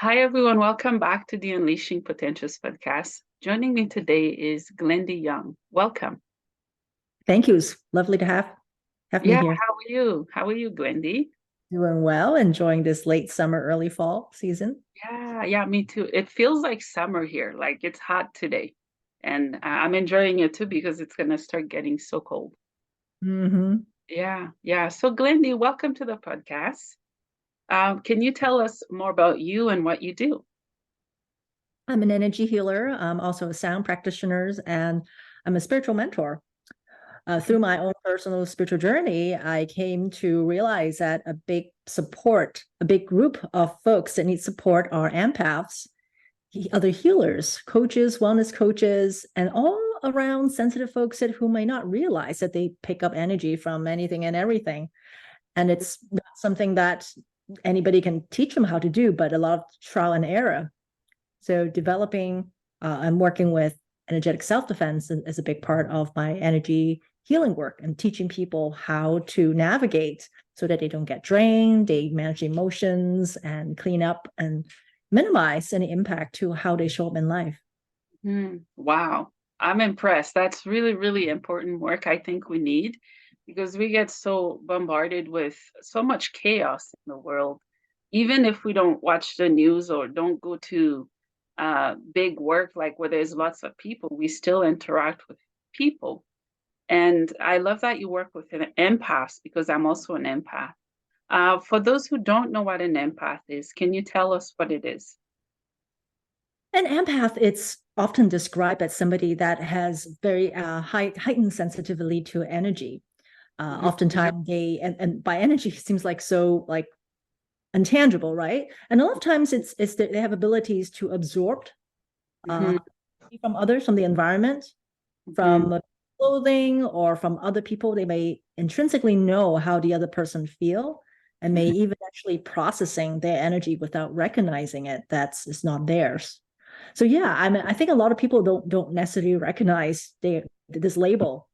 Hi, everyone. Welcome back to the Unleashing Potentials podcast. Joining me today is Glendy Yeung. Welcome. Thank you. It's lovely to have me Yeah, here. how are you? How are you, Glendy? Doing well, enjoying this late summer, early fall season. Yeah, me too. It feels like summer here, like it's hot today. And I'm enjoying it too because it's going to start getting so cold. Hmm. Yeah. So, Glendy, welcome to the podcast. Can you tell us more about you and what you do? I'm an energy healer. I'm also a sound practitioner, and I'm a spiritual mentor. Through my own personal spiritual journey, I came to realize that a big group of folks that need support are empaths, other healers, coaches, wellness coaches, and all around sensitive folks that who may not realize that they pick up energy from anything and everything. And it's not something that anybody can teach them how to do, but a lot of trial and error. So developing and working with energetic self-defense is a big part of my energy healing work, and teaching people how to navigate so that they don't get drained, they manage emotions and clean up and minimize any impact to how they show up in life. Wow, I'm impressed. That's really, really important work I think we need because we get so bombarded with so much chaos in the world. Even if we don't watch the news or don't go to big work like where there's lots of people, we still interact with people. And I love that you work with an empath because I'm also an empath. For those who don't know what an empath is, can you tell us what it is? An empath, it's often described as somebody that has very heightened sensitivity to energy. Mhm. Oftentimes and by energy seems like so like intangible, right? And a lot of times it's that they have abilities to absorb uh, Mhm. from others, from the environment, Mhm. from clothing, or from other people. They may intrinsically know how the other person feel, and may Mhm. even actually processing their energy without recognizing it. That's it's not theirs. So yeah, I mean, I think a lot of people don't necessarily recognize this label,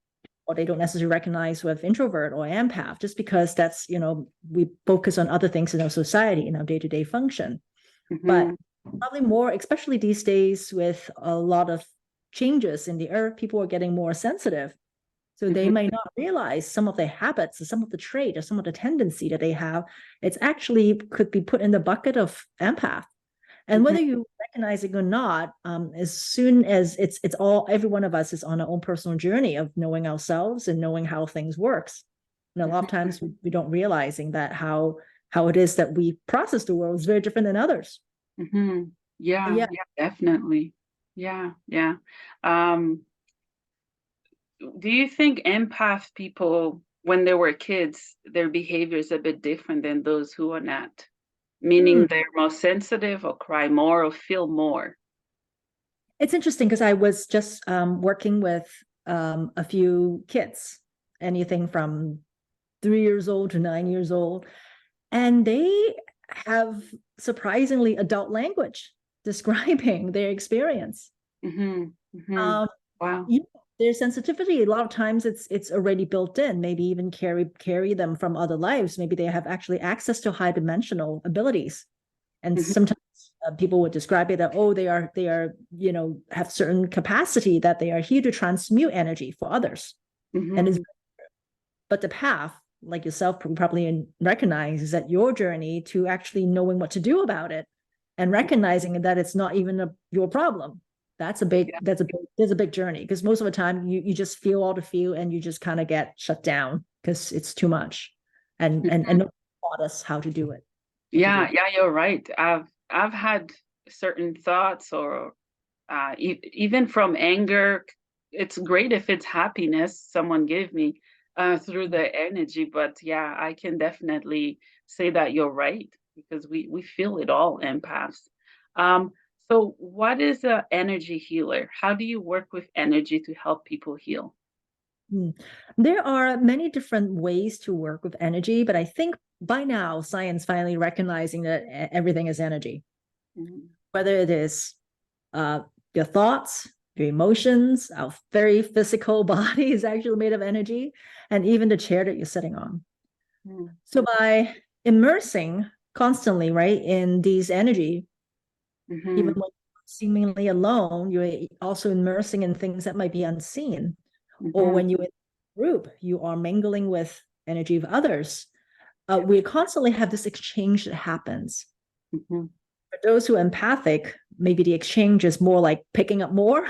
or they don't necessarily recognize with introvert or empath, just because that's, we focus on other things in our society, in our day-to-day function. But Mhm. probably more, especially these days with a lot of changes in the earth, people are getting more sensitive. So they Mhm. may not realize some of the habits, or some of the trait, or some of the tendency that they have. It's actually could be put in the bucket of empath. And Mhm. whether you recognize it or not, as soon as it's all, every one of us is on our own personal journey of knowing ourselves and knowing how things works. And a lot of Mhm. times we don't realizing that how it is that we process the world is very different than others. Mhm. But Yeah, yeah, yeah, definitely. Yeah. Um, do you think empath people, when they were kids, their behavior is a bit different than those who are not? hmm. Meaning they're more sensitive or cry more or feel more? It's interesting because I was just working with a few kids, anything from 3 years old to 9 years old, and they have surprisingly adult language describing their experience. Mhm. Mhm. Um, Wow. you know, their sensitivity, a lot of times it's already built in. Maybe even carry them from other lives. Maybe they have actually access to high dimensional abilities. And Mhm. sometimes people would describe it that, oh, they are have certain capacity that they are here to transmute energy for others. And it's Mhm. but the path, like yourself probably recognize, is that your journey to actually knowing what to do about it, and recognizing that it's not even your problem. Yeah. There's a big journey, because most of the time you just feel all the feel, and you just kind of get shut down because it's too much, and nobody taught us how to do it, what to do. Yeah, you're right. I've had certain thoughts or even from anger. It's great if it's happiness someone gave me through the energy, but yeah, I can definitely say that you're right because we feel it all, empaths. Um, so what is a energy healer? How do you work with energy to help people heal? Hmm. There are many different ways to work with energy, but I think by now science finally recognizing that everything is energy, Mhm. whether it is uh, your thoughts, your emotions, our very physical body is actually made of energy, and even the chair that you're sitting on. Mhm. So by immersing constantly, right, in these energy, Mm-hmm. Even when you're seemingly alone, you're also immersing in things that might be unseen. Or Mm-hmm. when you're in a group, you are mingling with energy of others. We constantly have this exchange that happens. Mm-hmm. For those who are empathic, maybe the exchange is more like picking up more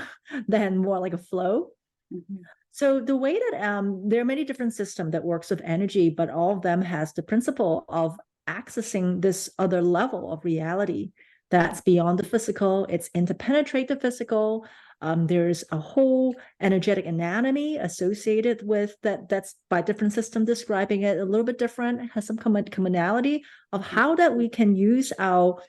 than more like a flow. Mm-hmm. So the way that there are many different systems that works with energy, but all of them has the principle of accessing this other level of reality that's beyond the physical. It's interpenetrate the physical. There's a whole energetic anatomy associated with that. That's by different system describing it a little bit different. Has some commonality of how that we can use our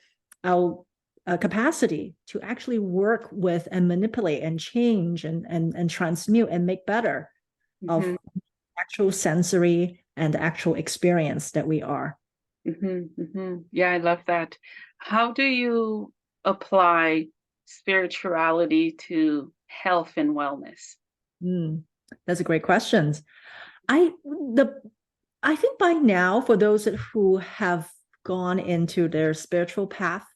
capacity to actually work with and manipulate and change and transmute and make better of Mm-hmm. actual sensory and actual experience that we are. Mm-hmm. Mm-hmm. Yeah, I love that. How do you apply spirituality to health and wellness? Mm, that's a great question. I the I think by now, for those who have gone into their spiritual path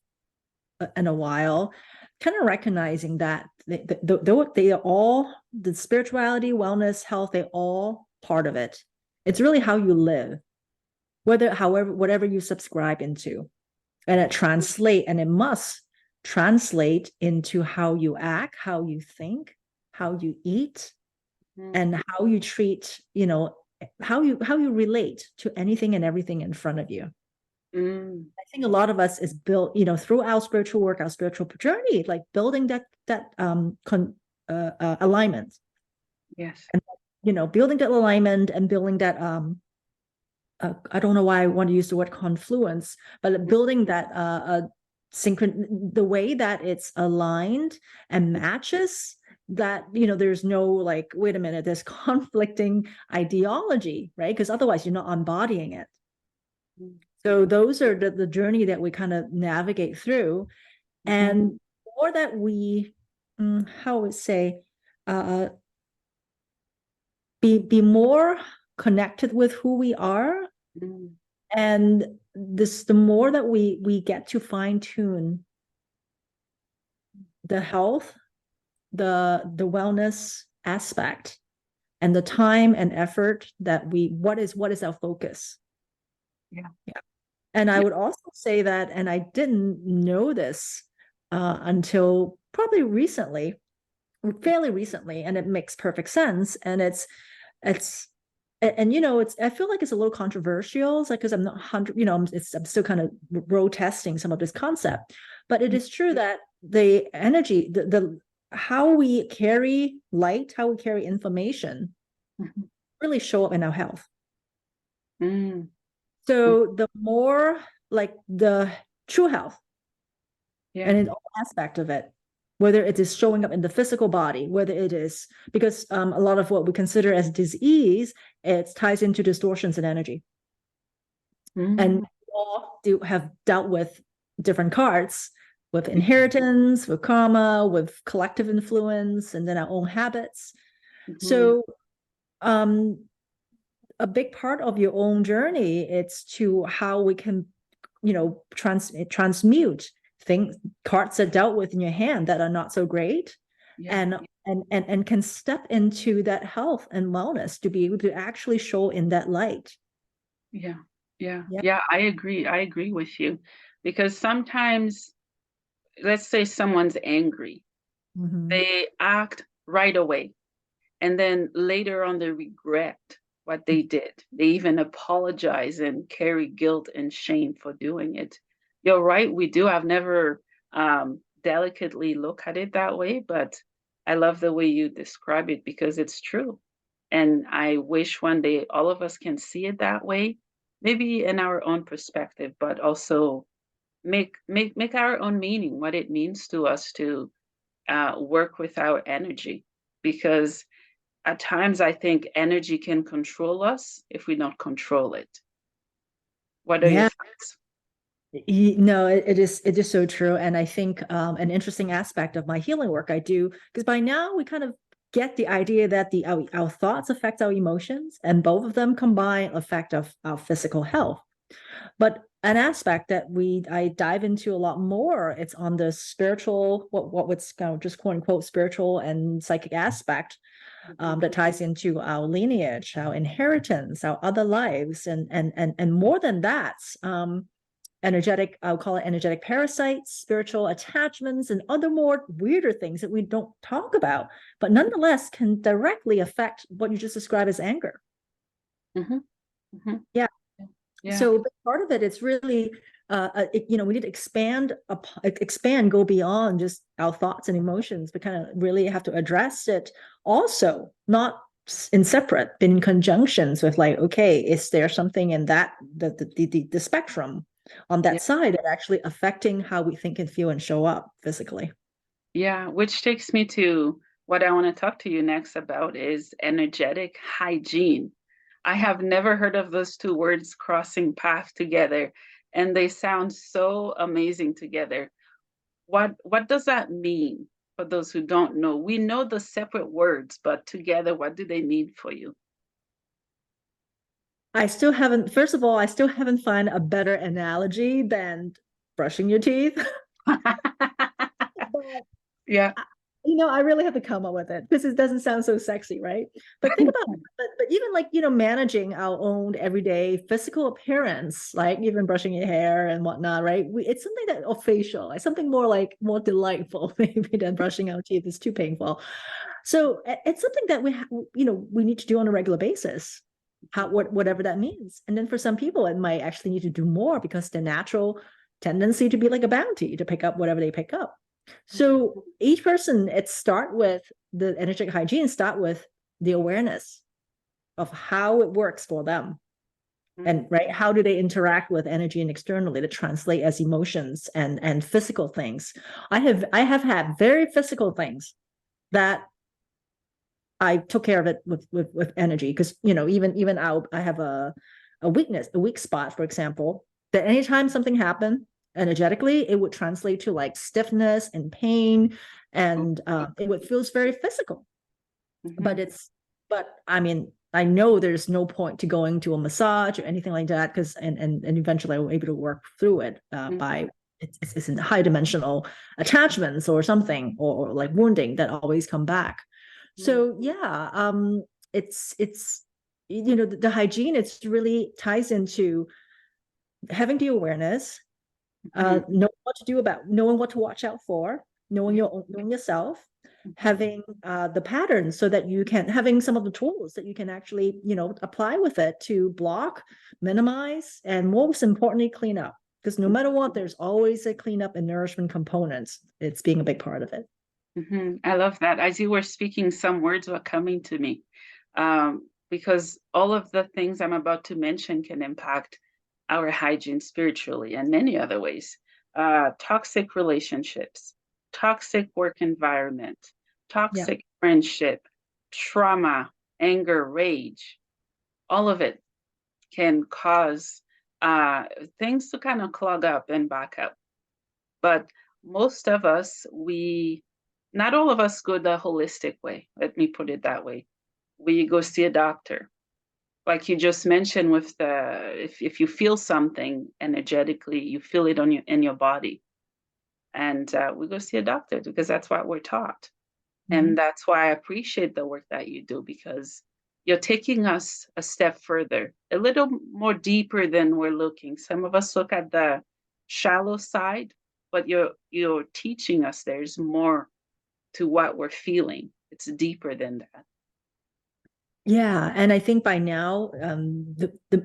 in a while, kind of recognizing that they are all the spirituality, wellness, health, they all part of it. It's really how you live, whatever you subscribe into, and it must translate into how you act, how you think, how you eat, Mm-hmm. and how you treat, how you relate to anything and everything in front of you. Mm, I think a lot of us is built, through our spiritual work, our spiritual journey, like building that alignment, yes. and building that alignment and building that I don't know why I want to use the word confluence, but building that the way that it's aligned and matches that, there's no like, wait a minute, there's conflicting ideology, right? Because otherwise you're not embodying it. Mm, So those are the journey that we kind of navigate through. mhm, And more that we, how would say, uh, be more connected with who we are. mm, And the more that we get to fine tune the health, the wellness aspect, and the time and effort that what is our focus. yeah. Yeah. And I Yeah. would also say that, and I didn't know this until probably recently, fairly recently, and it makes perfect sense. And it's it's, I feel like it's a little controversial, it's like, because I'm not 100, I'm still kind of road testing some of this concept, but it is true that the energy, the how we carry light, how we carry information, Mhm, really show up in our health. mm, mm, So the more like the true health, yeah. and in all aspect of it, whether it is showing up in the physical body, whether it is because a lot of what we consider as disease, it ties into distortions in energy. And Mm, we all do have dealt with different cards, with inheritance, with karma, with collective influence, and then our own habits. mhm, So um a big part of your own journey, it's to how we can, transmute things, cards that dealt with in your hand that are not so great, yeah. and and can step into that health and wellness to be able to actually show in that light. Yeah. Yeah. Yeah. Yeah. I agree. I agree with you because sometimes, let's say someone's angry, Mm-hmm. they act right away. And then later on, they regret what they did. They even apologize and carry guilt and shame for doing it. You're right, we do. I've never delicately looked at it that way, but I love the way you describe it because it's true. And I wish one day all of us can see it that way, maybe in our own perspective, but also make our own meaning, what it means to us to work with our energy. Because at times I think energy can control us if we don't control it. What are your Yeah. thoughts? No, it is so true. And I think an interesting aspect of my healing work I do, because by now we kind of get the idea that our thoughts affect our emotions, and both of them combine affect our physical health. But an aspect that I dive into a lot more. It's on the spiritual, what's kind of just quote unquote spiritual and psychic aspect, that ties into our lineage, our inheritance, our other lives, and more than that, energetic, I'll call it energetic parasites, spiritual attachments, and other more weirder things that we don't talk about, but nonetheless can directly affect what you just described as anger. Mm-hmm. Mm-hmm. Yeah. Yeah. So part of it, it's really, we need to expand, go beyond just our thoughts and emotions, but kind of really have to address it also, not in separate, but in conjunctions with like, okay, is there something in that, the spectrum on that side that actually affecting how we think and feel and show up physically? Yeah, which takes me to what I want to talk to you next about is energetic hygiene. I have never heard of those two words crossing paths together, and they sound so amazing together. What does that mean for those who don't know? We know the separate words, but together, what do they mean for you? First of all, I still haven't found a better analogy than brushing your teeth. Yeah. I really have to come up with it because it doesn't sound so sexy, right? But think about, but even like, managing our own everyday physical appearance, like even brushing your hair and whatnot, right? It's something that, or facial, it's something more delightful maybe than brushing our teeth. It's too painful. So it's something that we need to do on a regular basis, whatever that means. And then for some people, it might actually need to do more because the natural tendency to be like a bounty to pick up whatever they pick up. So each person, start with the energetic hygiene, start with the awareness of how it works for them. And right, how do they interact with energy and externally to translate as emotions and physical things? I have had very physical things that I took care of it with energy, because even I have a weak spot, for example, that anytime something happened energetically, it would translate to like stiffness and pain, and it would feels very physical. But I mean, I know there's no point to going to a massage or anything like that, because and eventually I was able to work through it by it's in high dimensional attachments or something, or like wounding that always come back. So yeah, it's the hygiene, it's really ties into having the awareness, knowing what to do about, knowing what to watch out for, knowing yourself, having the patterns so that you can, having some of the tools that you can actually apply with it to block, minimize, and most importantly, clean up. Because no matter what, there's always a cleanup and nourishment components. It's being a big part of it. I love that. As you were speaking, some words were coming to me, because all of the things I'm about to mention can impact our hygiene spiritually and many other ways. Toxic relationships, toxic work environment, toxic friendship, trauma, anger, rage, all of it can cause things to kind of clog up and back up. But most of us, not all of us go the holistic way. Let me put it that way. We go see a doctor. Like you just mentioned with if you feel something energetically, you feel it in your body. And we go see a doctor because that's what we're taught. And that's why I appreciate the work that you do, because you're taking us a step further, a little more deeper than we're looking. Some of us look at the shallow side, but you're teaching us there's more to what we're feeling. It's deeper than that. Yeah, and I think by now,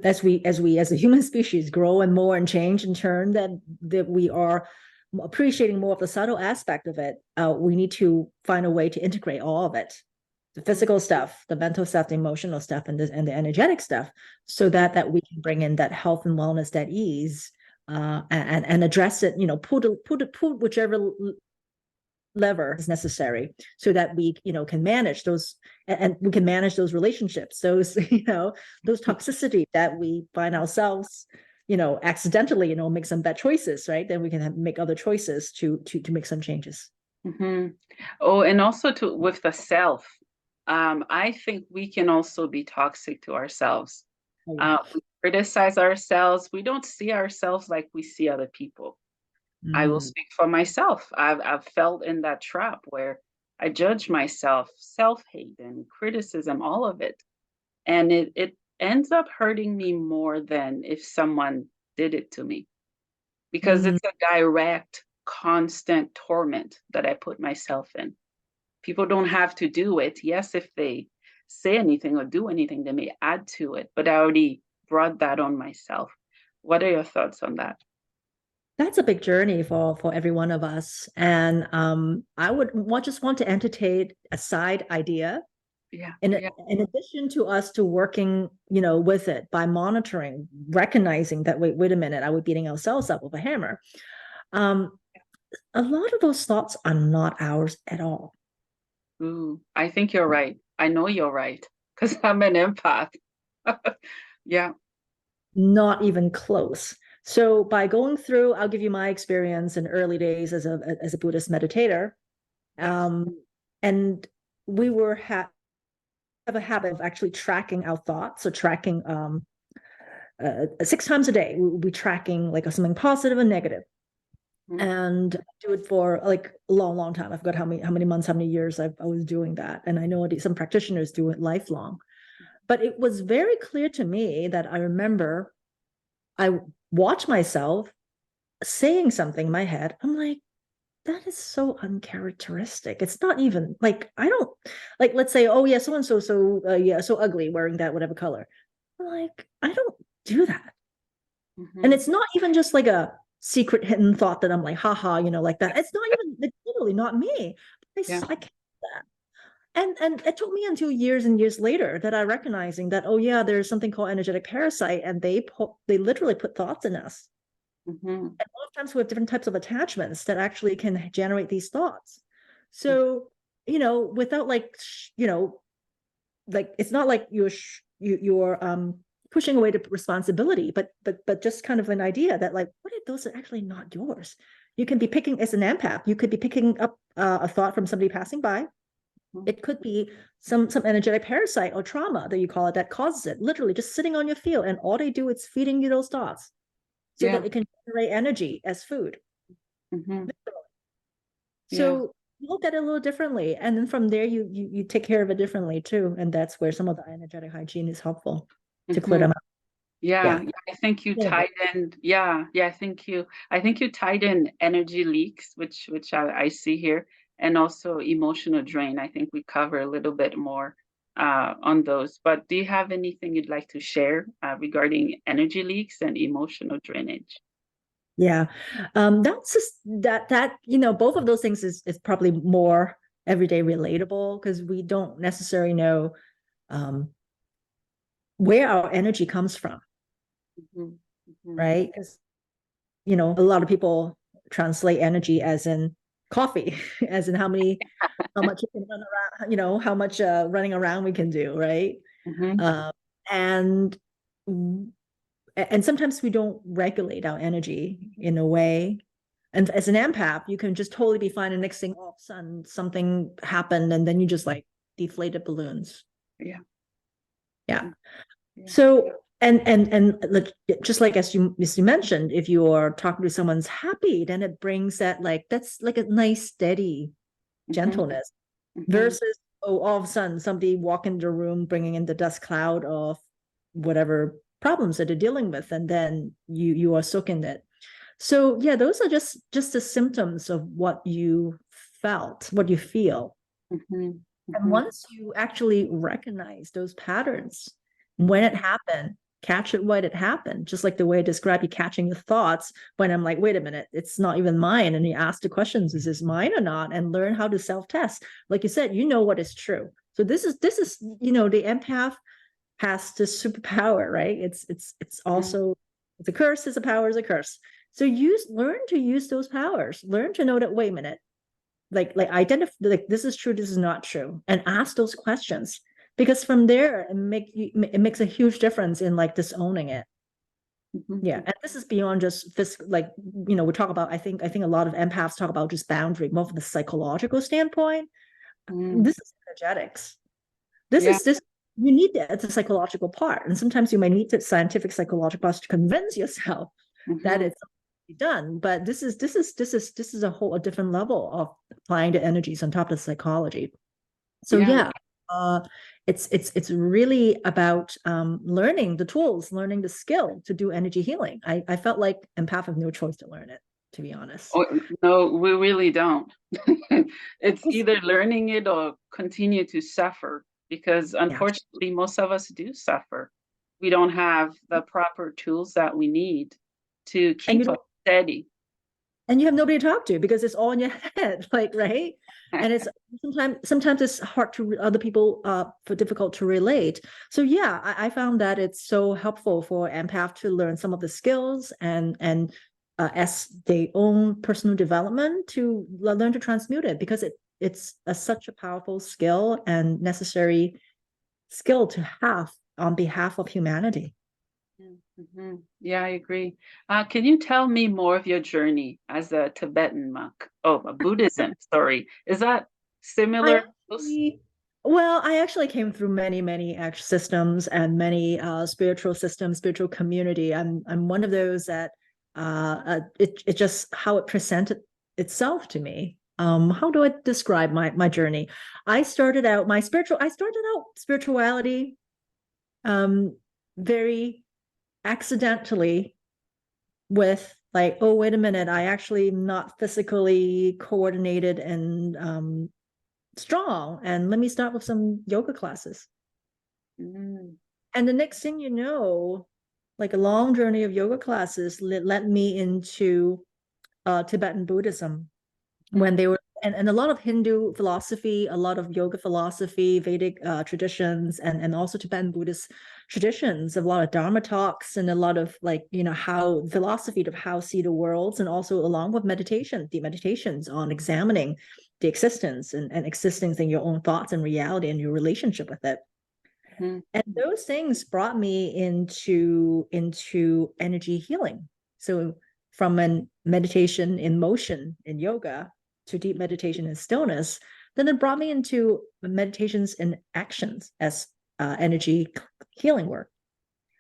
as we as a human species grow and more and change and turn, that we are appreciating more of the subtle aspect of it. We need to find a way to integrate all of it, the physical stuff, the mental stuff, the emotional stuff, and the energetic stuff, so that we can bring in that health and wellness, that ease, and address it. Pull whichever lever is necessary, so that we can manage those, and we can manage those relationships, those those toxicity that we find ourselves accidentally make some bad choices, right? Then we can make other choices to make some changes. Oh, and also with the self, I think we can also be toxic to ourselves. We criticize ourselves. We don't see ourselves like we see other people. I will Mm. speak for myself. I've felt in that trap where I judge myself, self-hate and criticism, all of it. And it ends up hurting me more than if someone did it to me, because Mm. it's a direct, constant torment that I put myself in. People don't have to do it. Yes, if they say anything or do anything, they may add to it, but I already brought that on myself. What are your thoughts on that? That's a big journey for every one of us. And I would just want to entertain a side idea Yeah, in yeah. in addition to us to working, with it by monitoring, recognizing that wait a minute, are we beating ourselves up with a hammer? Um, a lot of those thoughts are not ours at all. Ooh, I think you're right. I know you're right because I'm an empath. Yeah. Not even close. So by going through, I'll give you my experience in early days as a Buddhist meditator. Yes. And we have a habit of actually tracking our thoughts. So tracking 6 times a day, we'll be tracking like something positive and negative. Mm. And do it for like a long, long time. I forgot how many months, how many years I was doing that. And I know some practitioners do it lifelong. But it was very clear to me that I remember I watched myself saying something in my head. I'm like, that is so uncharacteristic. It's not even like I don't like. Let's say, oh yeah, so and so yeah, so ugly wearing that whatever color. I'm like, I don't do that, and Mhm. it's not even just like a secret hidden thought that I'm like, haha, like that. It's not even. It's literally not me. Yeah. I can't do that. And it took me until years and years later that I recognizing that, oh yeah, there's something called energetic parasite, and they literally put thoughts in us. Mhm. And a lot of times we have different types of attachments that actually can generate these thoughts. So, without like, like it's not like you're pushing away the responsibility, but just kind of an idea that like, what if those are actually not yours? You can be picking as an empath, you could be picking up a thought from somebody passing by. Mhm. It could be some energetic parasite or trauma that you call it that causes it, literally just sitting on your field, and all they do is feeding you those thoughts so Yeah. that it can generate energy as food. Mhm. Yeah. So look at it a little differently, and then from there you take care of it differently too, and that's where some of the energetic hygiene is helpful to clear Mhm. them out. Yeah, Yeah. yeah, I think you Yeah. tied in. Yeah, yeah, I think you tied in energy leaks, which I see here, and also emotional drain. I think we cover a little bit more on those. But do you have anything you'd like to share regarding energy leaks and emotional drainage? Yeah. That's just that both of those things is probably more everyday relatable because we don't necessarily know um where our energy comes from, Mhm. Mhm. right? Because a lot of people translate energy as in coffee, as in how much you can run around, how much running around we can do, right? Mhm. Um, and and sometimes we don't regulate our energy in a way. And as an empath, you can just totally be fine. And next thing, all of a sudden, something happened, and then you just like deflated balloons. Yeah. Yeah. Mm. Yeah. So and like just like as you mentioned, if you are talking to someone's happy, then it brings that like that's like a nice steady Mhm. gentleness Mhm. versus all of a sudden somebody walk into the room bringing in the dust cloud of whatever problems that they're dealing with, and then you are soaking it. So yeah, those are just the symptoms of what you felt, what you feel. Mhm. And Mhm. once you actually recognize those patterns, when it happened, catch it when it happened, just like the way I describe you catching your thoughts when I'm like, wait a minute, it's not even mine. And you ask the questions, is this mine or not? And learn how to self-test. Like you said, you know what is true. So this is, the empath has this superpower, right? It's Mhm. also it's a curse, it's a power, it's a curse. So learn to use those powers. Learn to know that, wait a minute, like identify like this is true, this is not true, and ask those questions because from there it makes a huge difference in like disowning it. Mhm. Yeah, and this is beyond just physical. Like we talk about. I think a lot of empaths talk about just boundary, more from the psychological standpoint. Mhm. This is energetics. This Yeah. is this. you need the psychological part, and sometimes you might need the scientific psychological part to convince yourself that it's done. But this is a different level of applying the energies on top of the psychology. So Yeah. yeah, uh, it's really about learning the tools, learning the skill to do energy healing. I felt like empath have no choice to learn it, to be honest. Oh, no, we really don't. It's either learning it or continue to suffer, because Yeah, unfortunately, most of us do suffer. We don't have the proper tools that we need to and you keep us don't, steady. and you have nobody to talk to because it's all in your head, like right. And it's sometimes it's hard to other people for difficult to relate. So yeah, I found that it's so helpful for empath to learn some of the skills and as their own personal development to learn to transmute it, because it's such a powerful skill and necessary skill to have on behalf of humanity. Yeah, I agree. Can you tell me more of your journey as a Tibetan monk? Oh, a Buddhism, sorry. Is that I similar? actually, well, I actually came through many systems and many spiritual systems, spiritual community. I'm one of those that it just how it presented itself to me. How do I describe my journey? I started out spirituality very accidentally with like, oh, wait a minute, I actually am not physically coordinated and strong, and let me start with some yoga classes. Mm, And the next thing you know, like a long journey of yoga classes led me into Tibetan Buddhism, when mm, they were and a lot of Hindu philosophy, a lot of yoga philosophy, Vedic traditions, and also Tibetan Buddhist traditions, a lot of Dharma talks and a lot of like, how philosophy of how see the worlds, and also along with meditation, deep meditations on examining the existence and existence in your own thoughts and reality and your relationship with it. mm, And those things brought me into energy healing. So from a meditation in motion in yoga to deep meditation in stillness, then it brought me into meditations in actions as energy healing work.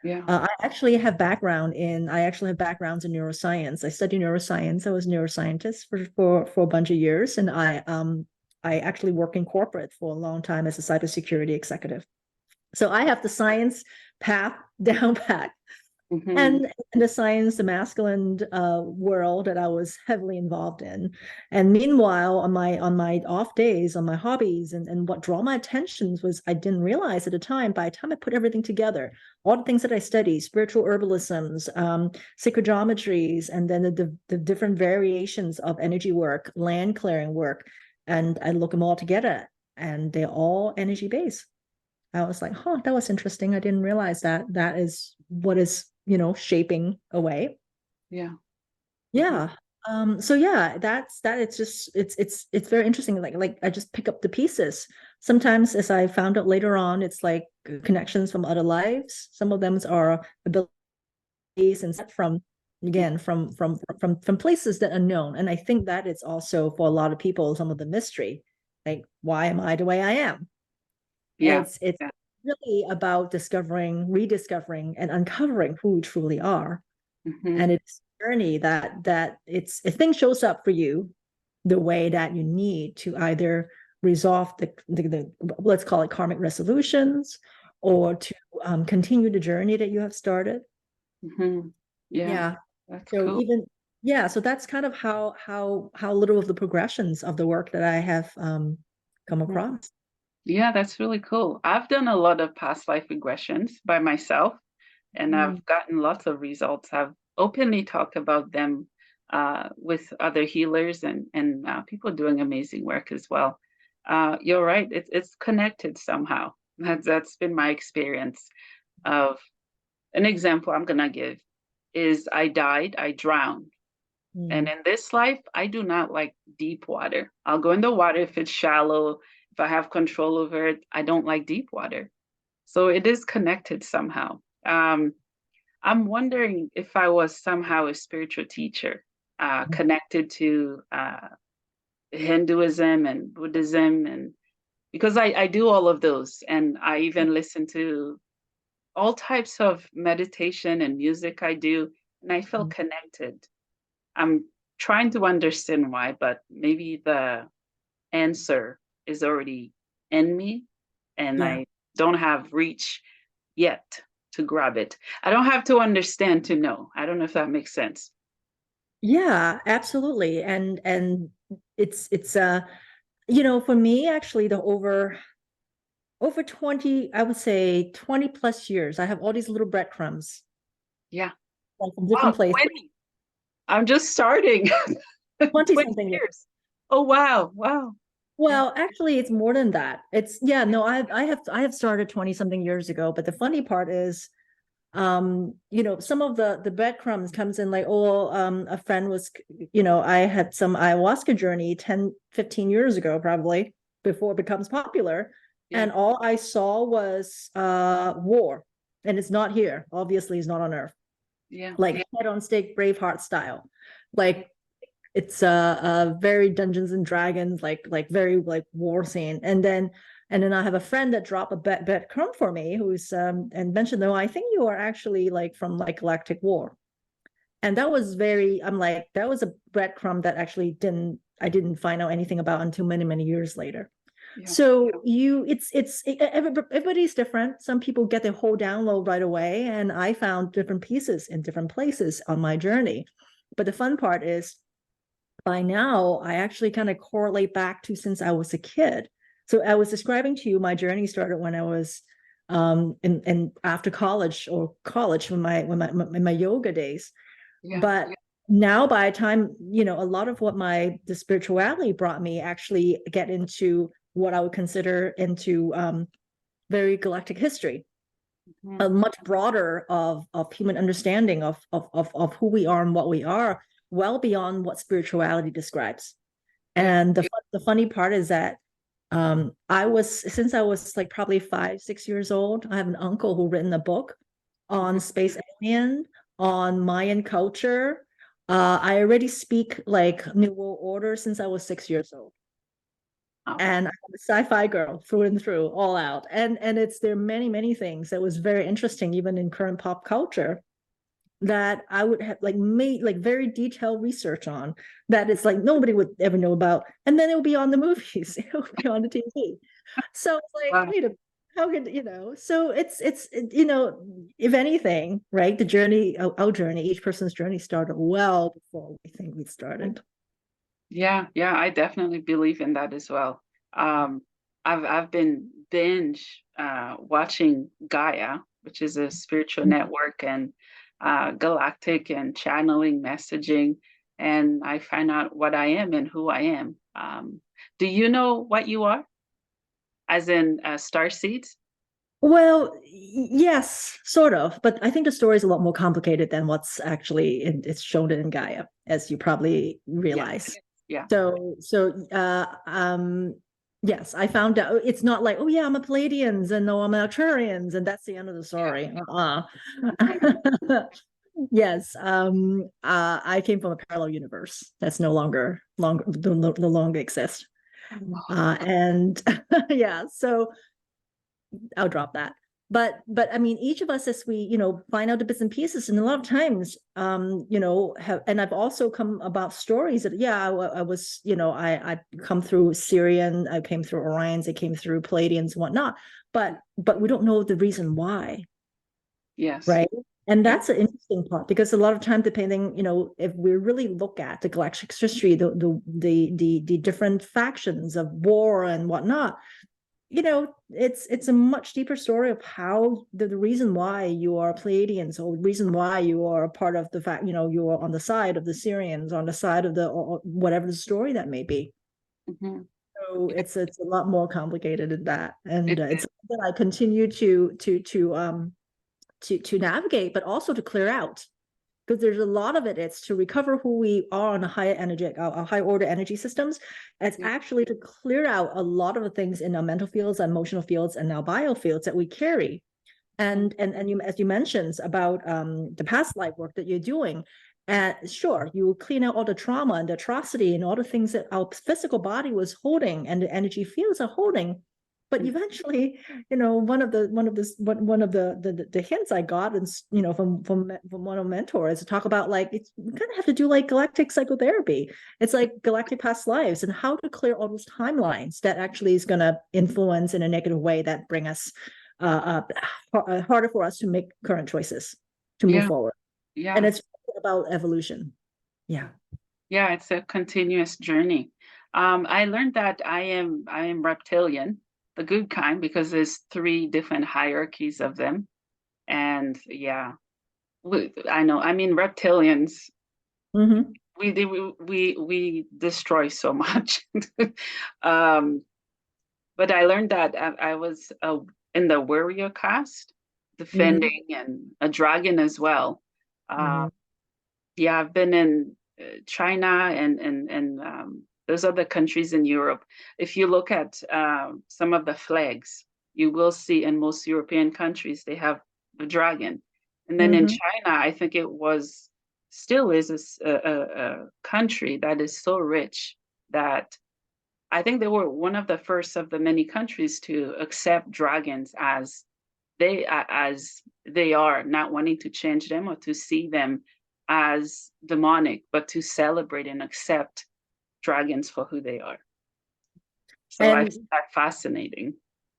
yeah. I actually have backgrounds in neuroscience. I studied neuroscience. I was a neuroscientist for a bunch of years, and I actually worked in corporate for a long time as a cybersecurity executive. So I have the science path down pat, Hmm. and the science, the masculine world that I was heavily involved in. And meanwhile, on my off days, on my hobbies, and what draw my attentions was, I didn't realize at the time. By the time I put everything together, all the things that I study, spiritual herbalisms, sacred geometries, and then the different variations of energy work, land clearing work, and I look them all together, and they're all energy based. I was like, huh, that was interesting. I didn't realize that is what is, shaping away. Yeah. Hmm. Yeah. So yeah, that's that. It's very interesting. Like I just pick up the pieces. Sometimes, as I found out later on, it's like connections from other lives. Some of them are abilities and set from, again, from places that are known. And I think that it's also for a lot of people some of the mystery. Like, why am I the way I am? Yeah. It's Yeah. really about discovering, rediscovering, and uncovering who we truly are. Hmm. And it's a journey that it's if things shows up for you the way that you need to either resolve the let's call it karmic resolutions, or to continue the journey that you have started. Hmm. Yeah. Yeah. That's So cool. even yeah, so that's kind of how little of the progressions of the work that I have come Mhm. across. Yeah, that's really cool. I've done a lot of past life regressions by myself, and Mm. I've gotten lots of results. I've openly talked about them with other healers and people doing amazing work as well. You're right; it's connected somehow. That's been my experience. Of an example I'm gonna give is I drowned, and Mm. in this life, I do not like deep water. I'll go in the water if it's shallow, if I have control over it. I don't like deep water. So it is connected somehow. I'm wondering if I was somehow a spiritual teacher connected to Hinduism and Buddhism and because I do all of those, and I even listen to all types of meditation and music I do, and I feel connected. I'm trying to understand why, but maybe the answer is already in me, and Yeah. I don't have reach yet to grab it. I don't have to understand to know. I don't know if that makes sense. Yeah, absolutely. And it's you know, for me actually the over 20, I would say 20 plus years, I have all these little breadcrumbs Yeah. like from Wow, different places, 20. I'm just starting. 20 20 something years. years. Oh, wow. Wow. Yeah. Well, actually it's more than that. It's yeah, no, I have started 20 something years ago, but the funny part is you know, some of the breadcrumbs comes in like, oh, a friend was, you know, I had some ayahuasca journey 10, 15 years ago, probably before it becomes popular. Yeah. And all I saw was war. And it's not here. Obviously, it's not on Earth. Yeah. Like head on stake, Braveheart style. Like it's a very Dungeons and Dragons, like very like war scene. And then I have a friend that dropped a bet crumb for me, who's and mentioned, though, I think you are actually like from like Galactic War. And that was very, I'm like, that was a breadcrumb that actually I didn't find out anything about until many, many years later. Yeah. So everybody's different. Some people get the whole download right away. And I found different pieces in different places on my journey. But the fun part is by now, I actually kind of correlate back to since I was a kid. So I was describing to you my journey started when I was in after college or college when my yoga days. Yeah. But now by the time, you know, a lot of what the spirituality brought me actually get into what I would consider into very galactic history, Mhm. a much broader of human understanding of who we are and what we are, well beyond what spirituality describes. Yeah. And the funny part is that since I was like probably 5, 6 years old, I have an uncle who written a book on space alien, on Mayan culture. I already speak like New World Order since I was 6 years old. Oh, And I'm a sci-fi girl through and through, all out. And there are many, many things that was very interesting, even in current pop culture, that I would have like made like very detailed research on that it's like nobody would ever know about. And then it will be on the movies, it will be on the TV. So it's like, wow. wait a how could you know? So you know, if anything, right? The journey, our journey, each person's journey started well before we think we started. Yeah, yeah, I definitely believe in that as well. Um, I've been binge watching Gaia, which is a spiritual network, and galactic and channeling messaging, and I find out what I am and who I am. Do you know what you are, as in star seeds? Well, yes, sort of, but I think the story is a lot more complicated than what's actually it's shown in Gaia, as you probably Yeah, realize. yeah, So yes, I found out it's not like, oh yeah, I'm a Palladians and no, I'm an Arcturians, and that's the end of the yeah. story. Yes, I came from a parallel universe that's no longer exist. And yeah, so I'll drop that. But I mean, each of us, as we, you know, find out the bits and pieces, and a lot of times, you know, and I've also come about stories that, yeah, I was, you know, I come through Syrian, I came through Orions, I came through Palladians and whatnot, but we don't know the reason why, Yes. right? And Yeah. that's an interesting part because a lot of time, depending, you know, if we really look at the galactic history, the different factions of war and whatnot, you know, it's a much deeper story of how the reason why you are Pleiadians or the reason why you are a part of the fact, you know, you are on the side of the Syrians, on the side of the or whatever the story that may be. Hmm. So it's a lot more complicated than that, and It, it's that I continue to navigate, but also to clear out because there's a lot of it. It's to recover who we are on a higher energy, a high order energy systems. It's yeah. actually to clear out a lot of the things in our mental fields, emotional fields, and our biofields that we carry. And you, as you mentioned about the past life work that you're doing, and sure, you clean out all the trauma and the atrocity and all the things that our physical body was holding and the energy fields are holding. But eventually, one of the hints I got, and from one of the mentors, to talk about like we kind of have to do like galactic psychotherapy. It's like galactic past lives and how to clear all those timelines that actually is going to influence in a negative way that bring us harder for us to make current choices to move forward. And it's about evolution. Yeah. Yeah, it's a continuous journey. I learned that I am reptilian, the good kind, because there's 3 different hierarchies of them. And yeah, I know. I mean, reptilians, Mm-hmm. we destroy so much. um, but I learned that I was in the warrior caste, defending, and a dragon as well. Uh, yeah, I've been in China and there's other countries in Europe. If you look at some of the flags, you will see in most European countries they have the dragon. And then in China, I think it was still is a country that is so rich that I think they were one of the first of the many countries to accept dragons as they are, not wanting to change them or to see them as demonic, but to celebrate and accept dragons for who they are. So I find that fascinating.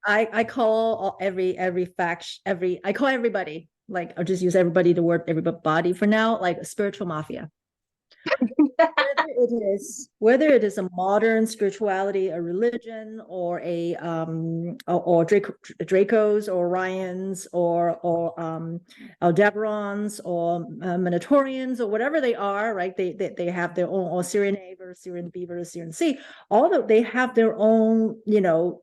I call I call everybody, like I'll just use everybody, the word everybody for now, like a spiritual mafia. Whether it is a modern spirituality, a religion, or a Dracos or Orions or Aldebarans or Minotaurians or whatever they are, right? They have their own, or Syrian A versus Syrian B versus Syrian C. Although they have their own,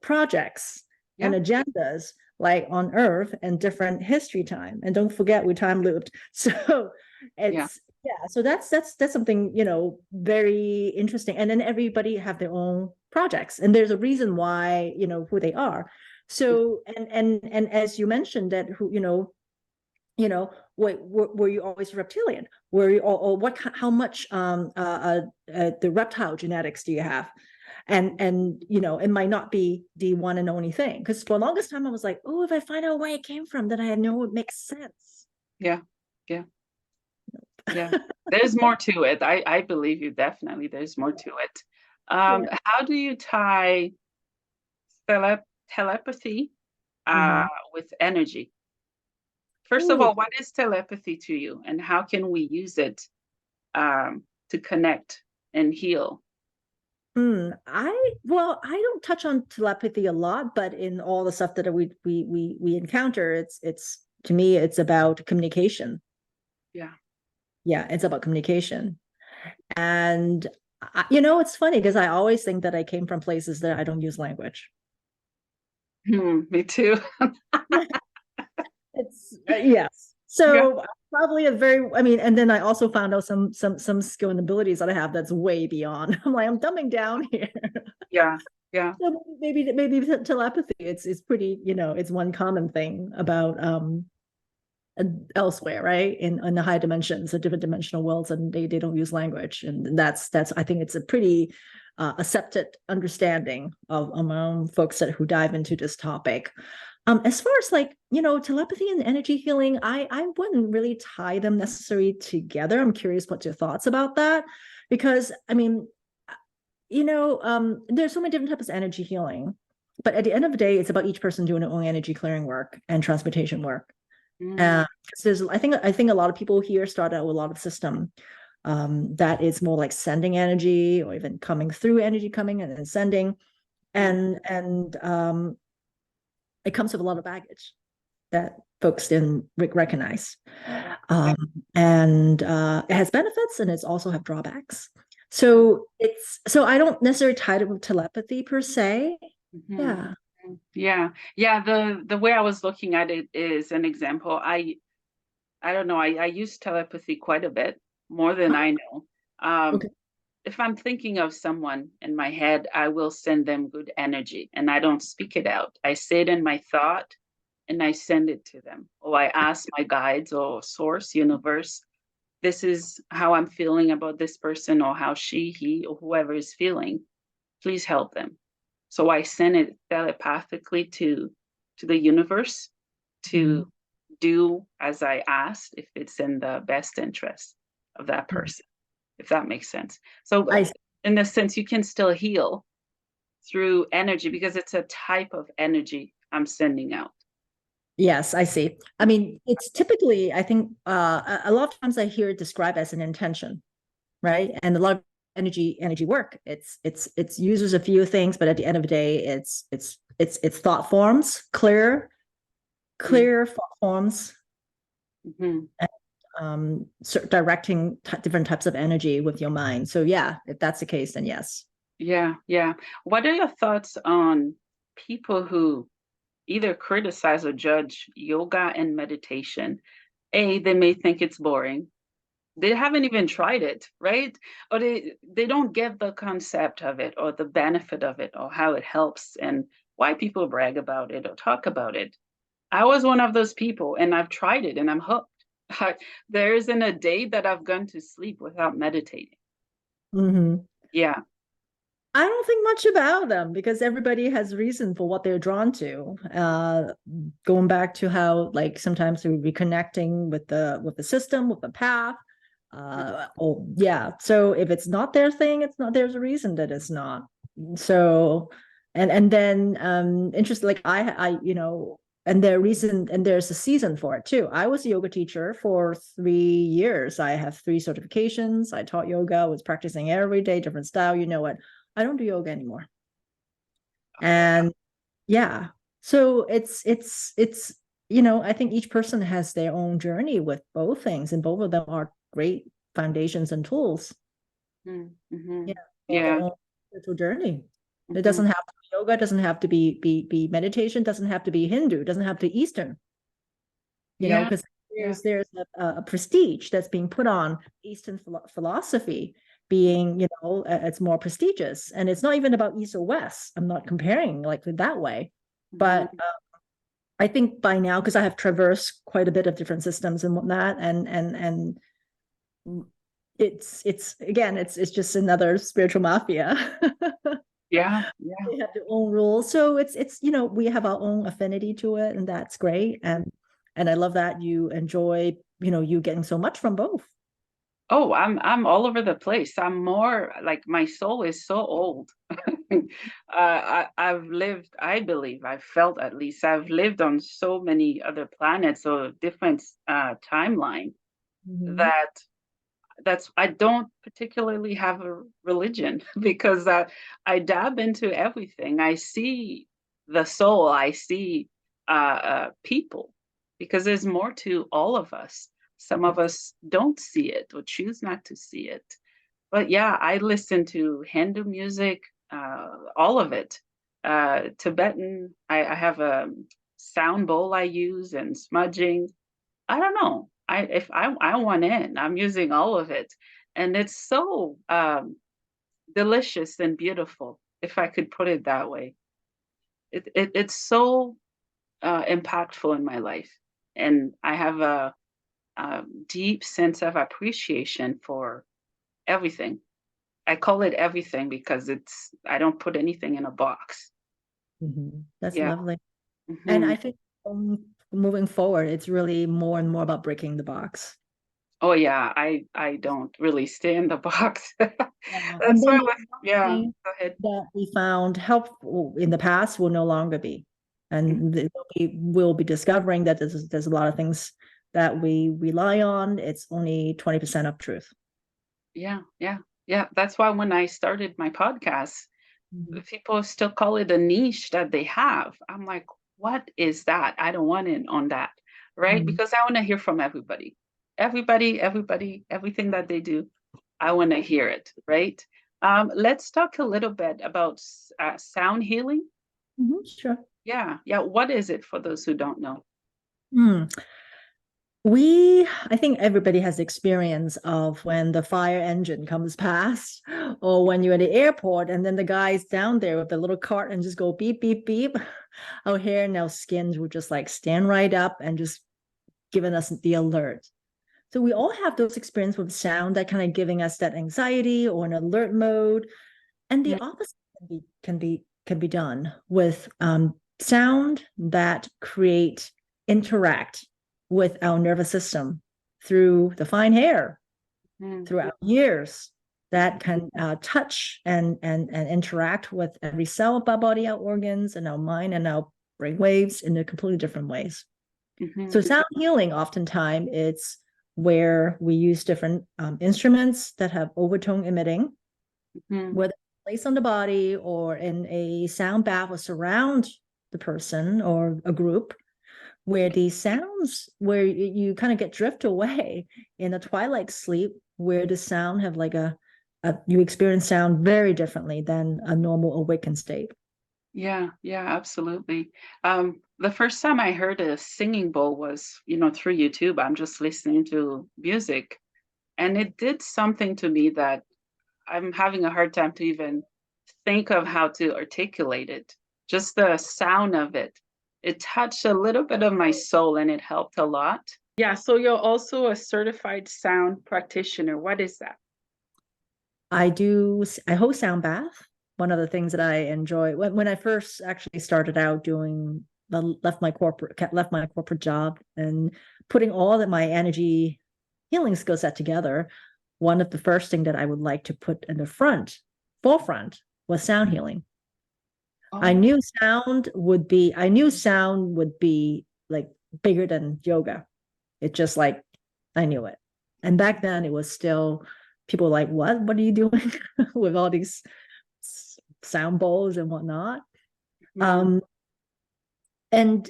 projects and agendas, like on Earth and different history time. And don't forget, we time looped. So it's so that's something very interesting. And then everybody have their own projects, and there's a reason why who they are. So and as you mentioned that were you always reptilian? Were you or what? How much the reptile genetics do you have? And it might not be the one and only thing, because for the longest time I was like, oh, if I find out where it came from, then I know it makes sense. Yeah. There's more to it. I believe you, definitely there's more to it. How do you tie telepathy with energy? First of all, what is telepathy to you, and how can we use it to connect and heal? I don't touch on telepathy a lot, but in all the stuff that we encounter, it's to me, it's about communication. Yeah, it's about communication. And it's funny because I always think that I came from places that I don't use language. Me too. It's yes. So probably and then I also found out some skill and abilities that I have that's way beyond. I'm dumbing down here. Yeah. So maybe telepathy. It's pretty. It's one common thing about elsewhere, right? In the high dimensions, the different dimensional worlds, and they don't use language, and that's I think it's a pretty accepted understanding of among folks who dive into this topic. As far as telepathy and energy healing, I wouldn't really tie them necessarily together. I'm curious what's your thoughts about that, because there's so many different types of energy healing, but at the end of the day, it's about each person doing their own energy clearing work and transmutation work. There's I think a lot of people here start out with a lot of system that is more like sending energy, or even coming through energy, coming and then sending, and it comes with a lot of baggage that folks didn't recognize, and it has benefits, and it's also have drawbacks. So I don't necessarily tie it with telepathy per se. Yeah. The way I was looking at it is an example. I don't know. I use telepathy quite a bit, more than I know. If I'm thinking of someone in my head, I will send them good energy, and I don't speak it out. I say it in my thought, and I send it to them. Or I ask my guides or source, universe, this is how I'm feeling about this person, or how she, he, or whoever is feeling. Please help them. So I send it telepathically to the universe to do as I asked if it's in the best interest of that person, if that makes sense. So I in a sense, you can still heal through energy because it's a type of energy I'm sending out. Yes, I see. I mean, it's typically, I think, a lot of times I hear it described as an intention, right? And a lot of energy work. It's uses a few things, but at the end of the day, it's thought forms, clear thought forms, Mm-hmm. directing different types of energy with your mind. So yeah, if that's the case, then yes. Yeah, yeah. What are your thoughts on people who either criticize or judge yoga and meditation? A, they may think it's boring. They haven't even tried it, right? Or they don't get the concept of it or the benefit of it or how it helps and why people brag about it or talk about it. I was one of those people and I've tried it and I'm hooked. There isn't a day that I've gone to sleep without meditating. Mm-hmm. Yeah. I don't think much about them because everybody has reason for what they're drawn to. Going back to how, like, sometimes we're reconnecting with the system, with the path. Oh yeah. So if it's not their thing, it's not. There's a reason that it's not. So, and then interest like and there's a season for it too. I was a yoga teacher for 3 years. I have 3 certifications. I taught yoga, was practicing every day, different style. You know what? I don't do yoga anymore. And yeah, so I think each person has their own journey with both things, and both of them are great foundations and tools. Mm-hmm. Yeah, for their Yeah. own spiritual journey. It Mm-hmm. doesn't have to be yoga, doesn't have to be meditation, doesn't have to be Hindu, doesn't have to be Eastern. Yeah. Because Yeah. there's a prestige that's being put on Eastern philosophy, being, it's more prestigious, and it's not even about East or West. I'm not comparing like that way, but Mm-hmm. I think by now, because I have traversed quite a bit of different systems and whatnot, and it's again, it's just another spiritual mafia. Yeah. Yeah. They have their own rules, so it's we have our own affinity to it, and that's great. And I love that you enjoy you getting so much from both. Oh, I'm all over the place. I'm more like my soul is so old. I've lived, I believe, I've felt at least, I've lived on so many other planets or different timeline Mm-hmm. that I don't particularly have a religion because I dab into everything. I see the soul, I see people because there's more to all of us. Some of us don't see it or choose not to see it. But yeah, I listen to Hindu music, all of it. Tibetan, I have a sound bowl I use and smudging. I don't know. If I want in, I'm using all of it, and it's so delicious and beautiful, if I could put it that way. It's so impactful in my life, and I have a deep sense of appreciation for everything. I call it everything because I don't put anything in a box. Mm-hmm. That's Yeah. lovely. And Hmm. I think moving forward, it's really more and more about breaking the box. Oh yeah, I don't really stay in the box. And That's then why the other yeah, thing go ahead. that we found helpful in the past will no longer be. And we'll be discovering that there's a lot of things that we rely on. It's only 20% of truth. Yeah, yeah, yeah. That's why when I started my podcast, Mhm. people still call it a niche that they have. I'm like, what is that? I don't want in on that, right? Mhm. Because I want to hear from everybody. Everybody, everything that they do, I want to hear it, right? Let's talk a little bit about sound healing. Mhm, sure. Yeah, yeah. What is it for those who don't know? Hmm. I think everybody has experience of when the fire engine comes past, or when you're at the airport and then the guy's down there with the little cart and just go beep, beep, beep. Our hair and our skins will just like stand right up and just giving us the alert. So we all have those experiences with sound that kind of giving us that anxiety or an alert mode. And the opposite can be can be done with sound that interact with our nervous system through the fine hair, through our ears, that can touch and interact with every cell of our body, our organs, and our mind and our brain waves in a completely different ways. So sound healing, oftentimes, it's where we use different instruments that have overtone emitting, whether placed on the body or in a sound bath or surround the person or a group, where these sounds, where you kind of get drift away in a twilight sleep, where the sound have like you experience sound very differently than a normal awakened state. Yeah, absolutely. The first time I heard a singing bowl was, through YouTube. I'm just listening to music, and it did something to me that I'm having a hard time to even think of how to articulate it. Just the sound of it. It touched a little bit of my soul, and it helped a lot. Yeah, so you're also a certified sound practitioner. What is that? I host sound bath. One of the things that I enjoy when I first actually started out doing, left my corporate job and putting all of my energy healing skill set together, one of the first thing that I would like to put in the forefront was sound healing. I knew sound would be like bigger than yoga. It just like, I knew it. And back then it was still, people were like, what are you doing with all these sound bowls and whatnot? And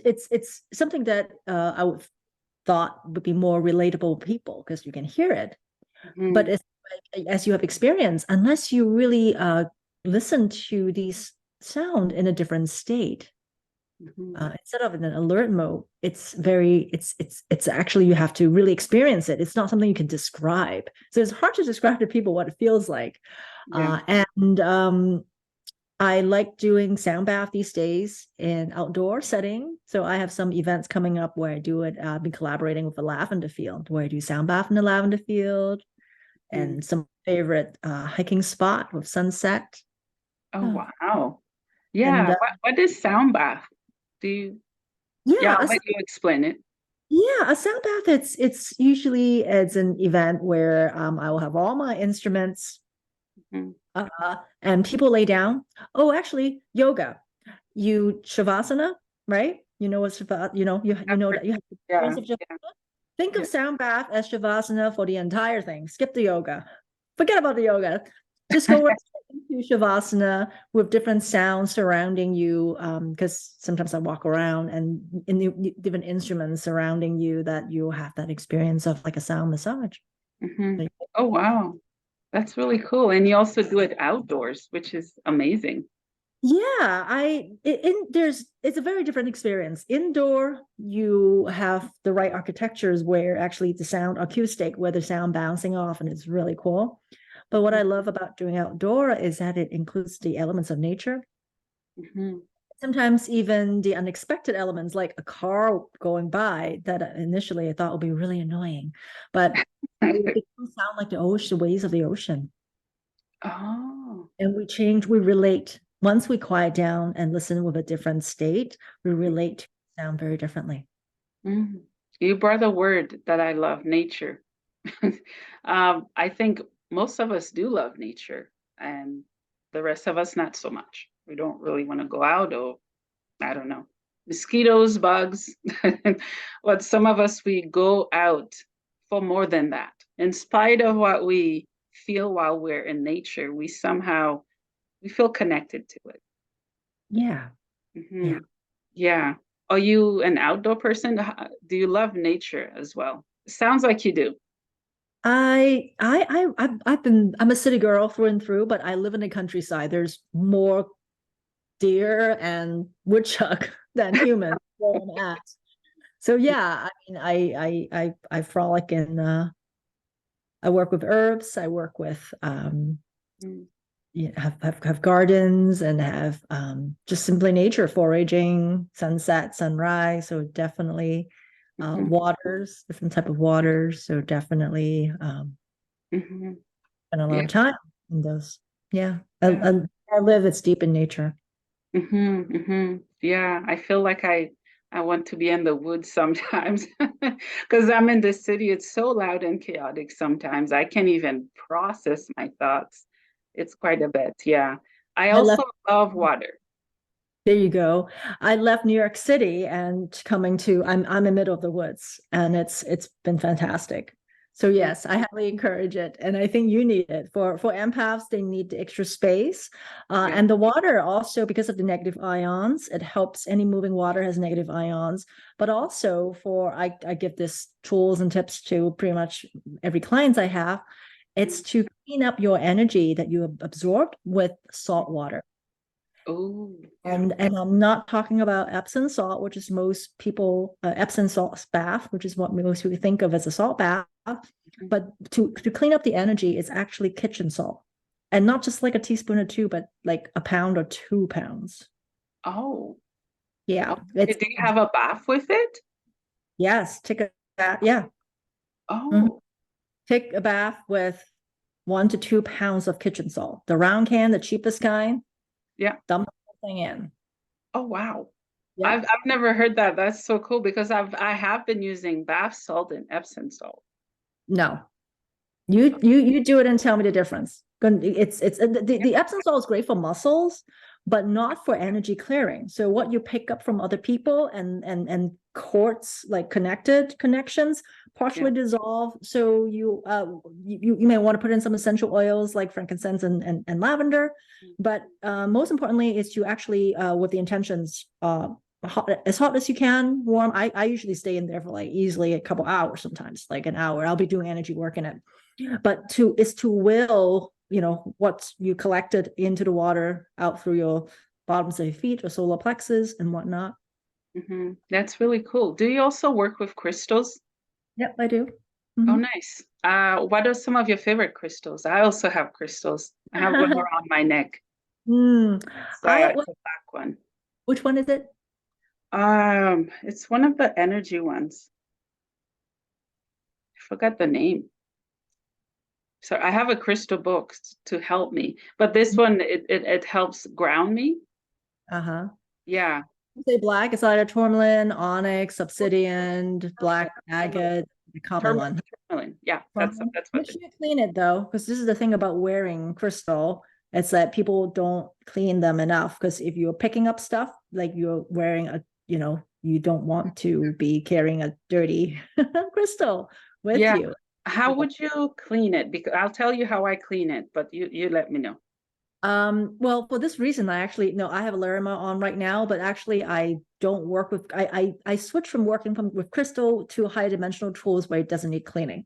it's something that I would thought would be more relatable to people because you can hear it. But as you have experience, unless you really listen to these sound in a different state, instead of in an alert mode, it's actually, you have to really experience it. It's not something you can describe. So it's hard to describe to people what it feels like. And I like doing sound bath these days in outdoor setting. So I have some events coming up where I do it. I've been collaborating with the lavender field, where I do sound bath in the lavender field, and some favorite hiking spot with sunset. Oh, wow. Yeah. And what is sound bath? I'll let you explain it. Yeah, a sound bath, it's usually an event where I will have all my instruments, and people lay down. Oh, actually, yoga. You shavasana, right? You know what shavasana, you know that you have the experience of shavasana. Think of sound bath as shavasana for the entire thing. Skip the yoga. Forget about the yoga. Just go right into shavasana with different sounds surrounding you. Because sometimes I walk around and in the different instruments surrounding you, that you have that experience of like a sound massage. Oh, wow. That's really cool. And you also do it outdoors, which is amazing. Yeah, it's a very different experience. Indoor, you have the right architectures where actually the sound acoustic, where the sound bouncing off, and it's really cool. But what I love about doing outdoor is that it includes the elements of nature. Sometimes even the unexpected elements, like a car going by that initially I thought would be really annoying, but it can sound like the ocean, the waves of the ocean. Oh. And we relate. Once we quiet down and listen with a different state, we relate to sound very differently. You brought a word that I love, nature. I think most of us do love nature, and the rest of us not so much. We don't really want to go out, or I don't know, mosquitoes, bugs. But some of us, we go out for more than that. In spite of what we feel while we're in nature, we feel connected to it. Yeah. Yeah. Are you an outdoor person? Do you love nature as well? Sounds like you do. I'm a city girl through and through, but I live in the countryside. There's more deer and woodchuck than humans where I'm at. So yeah, I mean, I frolic in. I work with herbs. I work with have gardens and have just simply nature, foraging, sunset, sunrise. So definitely waters, different type of waters. So definitely spend a lot of time in those. Yeah, I live. It's deep in nature. Yeah, I feel like I want to be in the woods sometimes because I'm in the city. It's so loud and chaotic sometimes. I can't even process my thoughts. It's quite a bit. Yeah. I I left also love water. There you go. I left New York City and coming to I'm in the middle of the woods, and it's been fantastic. So Mm, yes, I highly encourage it, and I think you need it for empaths. They need the extra space, yeah. and the water also, because of the negative ions. It helps. Any moving water has negative ions, but also for I give this tools and tips to pretty much every client I have. It's to clean up your energy that you absorbed with salt water. Oh, yeah. And I'm not talking about Epsom salt, which is most people Epsom salt bath, which is what most people think of as a salt bath. Mhm. But to clean up the energy, it's actually kitchen salt, and not just like a teaspoon or two, but like a pound or 2 pounds. Oh, Yeah, okay. Do you have a bath with it? yes, take a bath. Yeah, mhm. Oh, Take a bath with 1 to 2 pounds of kitchen salt, the round can, the cheapest kind. yeah. Dump the whole thing in. Oh, wow. Yep. I've never heard that. That's so cool because I have been using bath salt and Epsom salt. No, you do it and tell me the difference. It's the Epsom salt is great for muscles, but not for energy clearing. So what you pick up from other people and quartz like connected connections Yeah. partially dissolve. So you may want to put in some essential oils like frankincense and lavender, but most importantly is to actually with the intentions as hot as you can, warm. I usually stay in there for like easily a couple hours, sometimes like an hour. I'll be doing energy work in it, but to will what you collected into the water out through your bottoms of your feet or solar plexus and whatnot. That's really cool. Do you also work with crystals? Yep, I do. Oh, Mhm. nice. What are some of your favorite crystals? I also have crystals. I have one around my neck. Mm. It's a black one. Which one is it? It's one of the energy ones. I forgot the name. So I have a crystal book to help me, but this one it helps ground me. Uh-huh. Yeah. Say black, it's either tourmaline, onyx, obsidian, black agate, the common Tourmaline. one. Tourmaline. Yeah, Tourmaline. that's what Make it sure is. you clean it though, because this is the thing about wearing crystal. It's that people don't clean them enough. Because if you're picking up stuff, like you're wearing you don't want to be carrying a dirty crystal with Yeah. you. How would you clean it? Because I'll tell you how I clean it, but you let me know. Well, for this reason, I actually no, I have a Larima on right now, but actually I don't work with I switched from working with crystal to high dimensional tools where it doesn't need cleaning.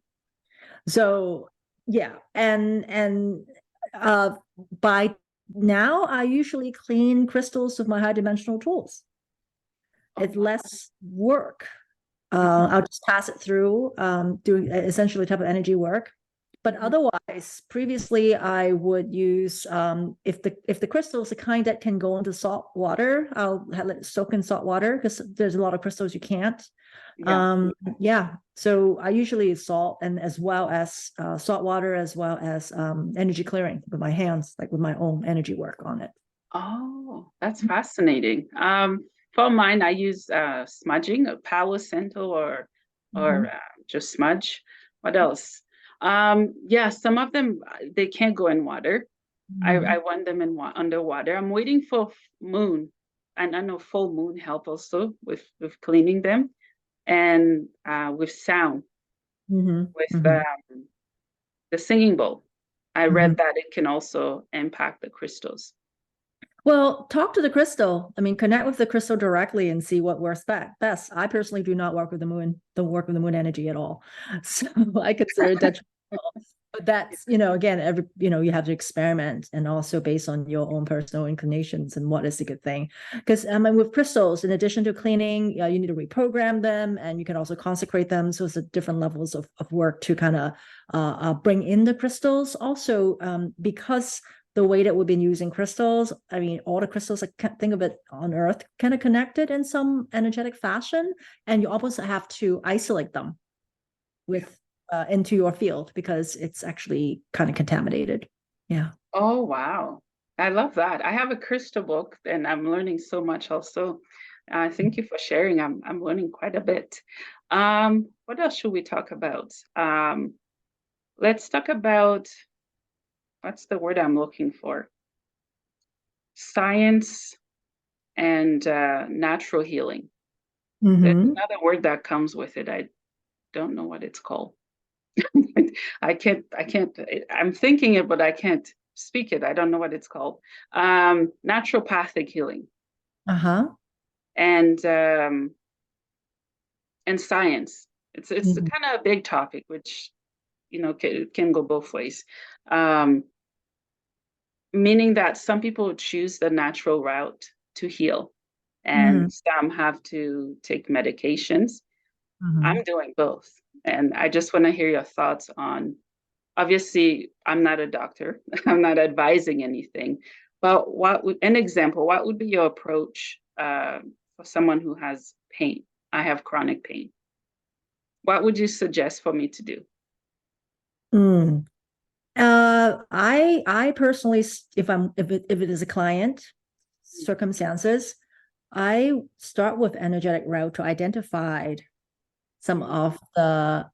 So yeah, and uh by now I usually clean crystals with my high dimensional tools. Oh, It's wow. less work. Mhm. I'll just pass it through, doing essentially a type of energy work. But Mhm. otherwise, previously I would use if the crystal is the kind that can go into salt water, I'll let it soak in salt water because there's a lot of crystals you can't. Yeah. Yeah, so I usually salt and as well as salt water as well as energy clearing with my hands, like with my own energy work on it. Oh, that's fascinating. For mine, I use smudging, a Palo Santo or Mhm. just smudge. What else? Yeah, some of them they can't go in water. I Mhm. want them in underwater. I'm waiting for moon, and I know full moon help also with cleaning them and with sound Mhm. with Mhm. the singing bowl. I read Mhm. that it can also impact the crystals. Well, talk to the crystal. I mean, connect with the crystal directly and see what works best. I personally do not work with the moon, don't work with the moon energy at all. So I consider it detrimental. But that's, again, you have to experiment and also based on your own personal inclinations and what is a good thing. Because I mean, with crystals, in addition to cleaning, you need to reprogram them and you can also consecrate them. So it's different levels of work to kind of bring in the crystals. Also, because the way that we've been using crystals, I mean, all the crystals, I can't think of it on Earth, kind of connected in some energetic fashion. And you almost have to isolate them Yeah. with into your field because it's actually kind of contaminated. Yeah. Oh, wow. I love that. I have a crystal book and I'm learning so much also. Thank you for sharing. I'm learning quite a bit. What else should we talk about? Let's talk about, what's the word I'm looking for? Science and natural healing. There's Mm-hmm. another word that comes with it. I don't know what it's called. I'm thinking it, but I can't speak it. I don't know what it's called. Naturopathic healing Uh-huh. and um, and science. It's Mm-hmm. kind of a big topic, which can go both ways. Um, Meaning that some people choose the natural route to heal, Mm-hmm. and some have to take medications. I'm doing both, and I just want to hear your thoughts on. Obviously, I'm not a doctor. I'm not advising anything, but an example? What would be your approach for someone who has pain? I have chronic pain. What would you suggest for me to do? Mm. I personally, if it is a client circumstances, I start with energetic route to identify some Mhm. of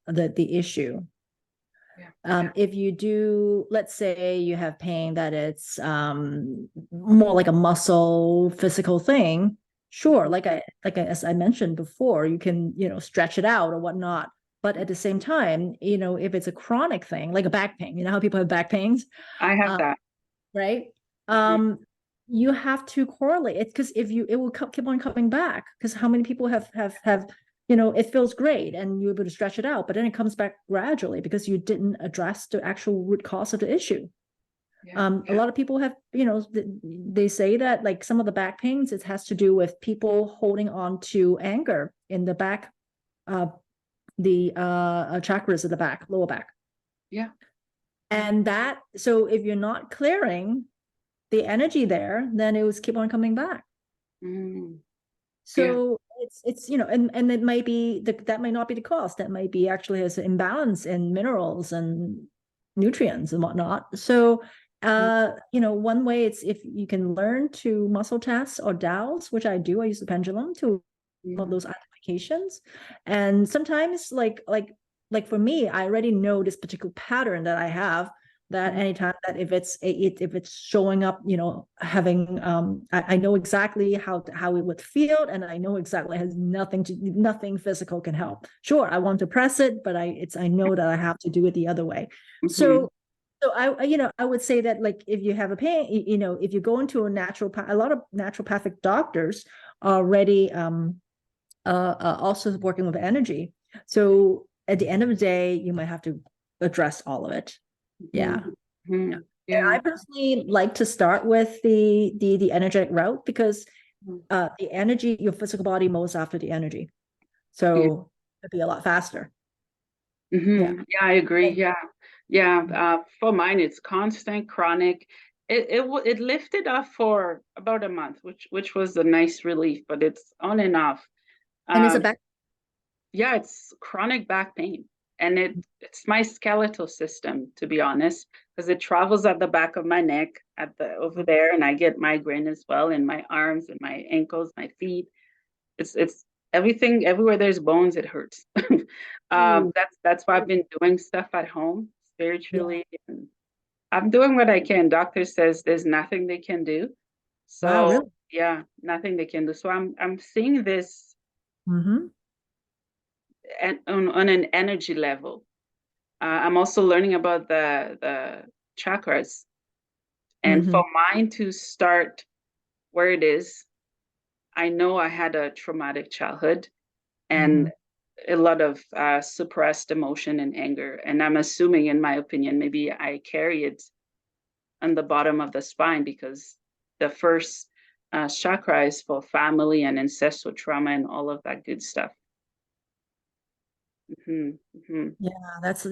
the issue. Yeah. If you do, let's say you have pain that it's more like a muscle physical thing, sure, Mhm. as I mentioned before, you can, stretch it out or whatnot. But at the same time, if it's a chronic thing, like a back pain, how people have back pains, I have uh, that. right? Mhm. Um, you have to correlate it, because if you it will keep on coming back, because how many people have it feels great and you're able to stretch it out, but then it comes back gradually because you didn't address the actual root cause of the issue. Yeah. A lot of people have, they say that like some of the back pains, it has to do with people holding on to anger in the back, uh the chakras of the back, lower back. Yeah. And that, so if you're not clearing the energy there, then it was keep on coming back. Mm. Yeah. So it's and it might be that might not be the cause. That might be actually has an imbalance in minerals and nutrients and whatnot. So Mm. one way, it's if you can learn to muscle test or dowse, which I do. I use the pendulum to of Yeah. those identifications. And sometimes like for me, I already know this particular pattern that I have, that Mm. anytime that if it's showing up, having I know exactly how it would feel, and I know exactly it has nothing physical can help. Sure, I want to press it, but I know that I have to do it the other way. Mhm. So I would say that, like, if you have a pain, if you go into a lot of naturopathic doctors are already also working with energy. So at the end of the day, you might have to address all of it. Yeah. Mhm. Yeah. Mhm. And Yeah. I personally like to start with the energetic route, because Mhm. the energy, your physical body moves after the energy. Yeah. So it'd be a lot faster. Yeah. Yeah, I agree. Yeah. Yeah. For mine, it's constant, chronic. It lifted off for about a month, which was a nice relief, but it's on and off. And is it Um, back? yeah, it's chronic back pain, and it's my skeletal system, to be honest, because it travels at the back of my neck at the over there, and I get migraine as well in my arms and my ankles, my feet. It's everything. Everywhere there's bones, it hurts. Ooh. That's why I've been doing stuff at home Yeah. spiritually, and I'm doing what I can. Doctor says there's nothing they can do. Wow, So really? yeah, nothing they can do. So I'm seeing this Mm-hmm. and on an energy level. I'm also learning about the chakras, and Mm-hmm. for mine to start where it is, I know I had a traumatic childhood Mm-hmm. and a lot of suppressed emotion and anger. And I'm assuming, in my opinion, maybe I carry it on the bottom of the spine because the first chakra is for family and ancestral trauma and all of that good stuff. Hmm. Hmm. Yeah, that's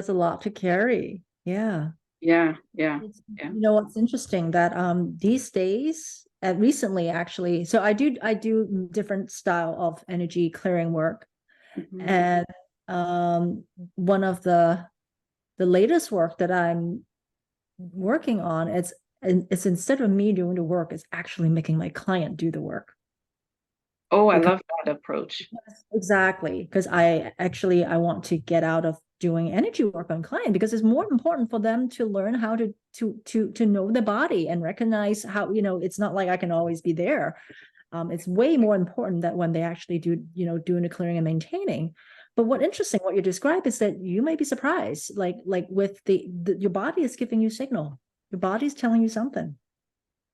a lot to carry. Yeah. Yeah, yeah, It's, yeah. what's interesting that these days, recently actually, so I do different style of energy clearing work. Hmm. And one of the latest work that I'm working on, it's instead of me doing the work, it's actually making my client do the work. Oh, I Because love that approach. exactly, because I want to get out of doing energy work on client, because it's more important for them to learn how to know the body and recognize how, it's not like I can always be there. It's way more important that when they actually do, doing the clearing and maintaining. But what interesting, what you describe is that you may be surprised, like with your body is giving you signal. Your body's telling you something.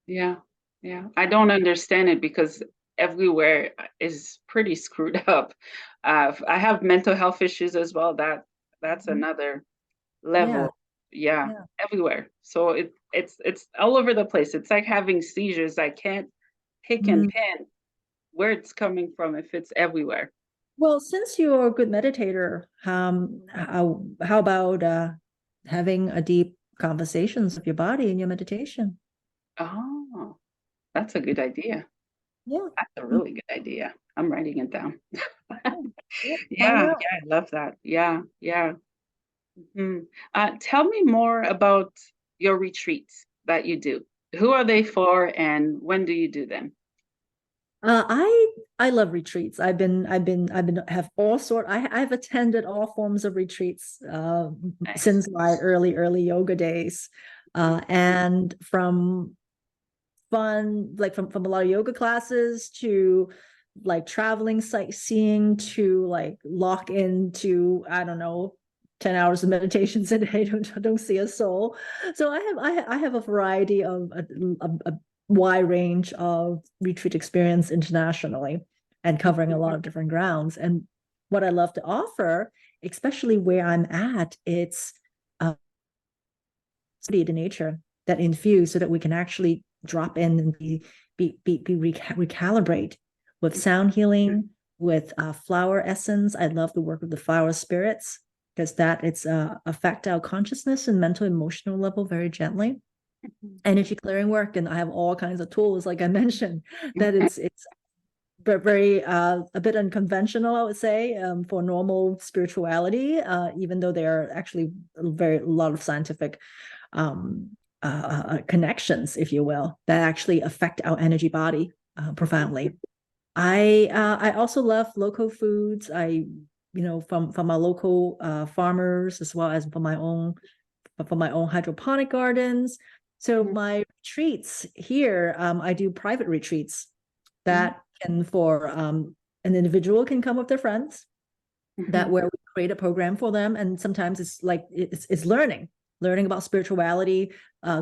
Yeah, yeah. I don't understand it because everywhere is pretty screwed up. I have mental health issues as well. That's Mhm. another Yeah, level. Yeah, yeah. everywhere. So it's all over the place. It's like having seizures. I can't pick and Mm. pin where it's coming from if it's everywhere. Well, since you're a good meditator, how about having a deep conversations with your body in your meditation? Oh, that's a good idea. Yeah. That's a Mm, really good idea. I'm writing it down. yeah, yeah. Why Yeah, not? yeah, I love that. Yeah, yeah. Mhm. Tell me more about your retreats that you do. Who are they for, and when do you do them? I love retreats. I've been have all sort. I've attended all forms of retreats Nice. since my early yoga days, and from fun, like from a lot of yoga classes to like traveling sightseeing to like lock into, I don't know, 10 hours of meditations a day, don't see a soul. So I have a variety of a wide range of retreat experience internationally and covering a lot of different grounds. And what I love to offer, especially where I'm at, it's study to nature that infuse so that we can actually drop in and recalibrate with sound healing, with flower essence. I love the work of the flower spirits because that it's affect our consciousness and mental emotional level very gently. Energy clearing work, and I have all kinds of tools, like I mentioned, that it's very a bit unconventional, I would say, for normal spirituality, even though there are actually a lot of scientific um, connections, if you will, that actually affect our energy body profoundly. I also love local foods. From my local farmers, as well as from my own hydroponic gardens. So my retreats here, I do private retreats that can for an individual can come with their friends, that where we create a program for them, and sometimes it's like it's learning about spirituality,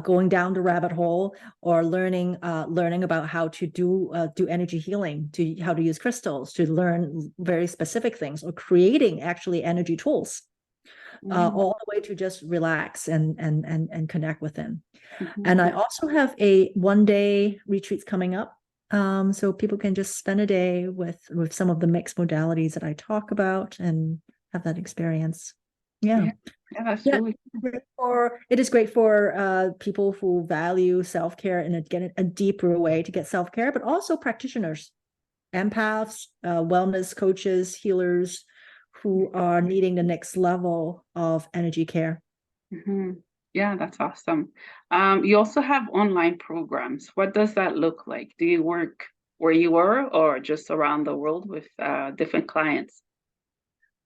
going down the rabbit hole, or learning about how to do energy healing, to how to use crystals, to learn very specific things, or creating actually energy tools, all the way to just relax and connect with them. And I also have a 1 day retreats coming up. So people can just spend a day with some of the mixed modalities that I talk about and have that experience. Yeah. Yeah, yeah, that's Yeah. really It is great for people who value self-care in a deeper way to get self-care, but also practitioners, empaths, wellness coaches, healers who are needing the next level of energy care. Yeah, that's awesome. You also have online programs. What does that look like? Do you work where you were or just around the world with different clients?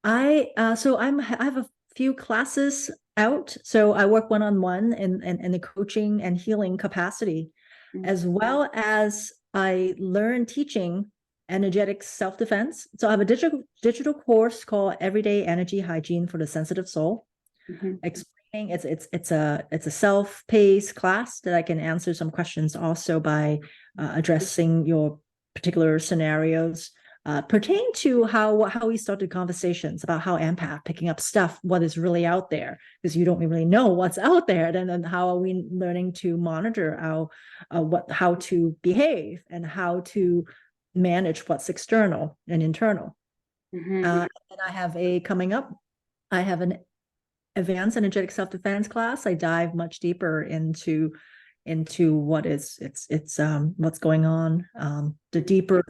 I have a few classes out. So I work one-on-one in the coaching and healing capacity, Mm, as well as I learn teaching energetic self-defense. So I have a digital course called Everyday Energy Hygiene for the Sensitive Soul, mhm, explaining it's a self-paced class that I can answer some questions also by addressing your particular scenarios pertain to how we started conversations about how empath picking up stuff, what is really out there, because you don't really know what's out there. Then how are we learning to monitor our how to behave and how to manage what's external and internal. mhm. And I have a coming up. I have an advanced energetic self-defense class. I dive much deeper into what is it's what's going on, the deeper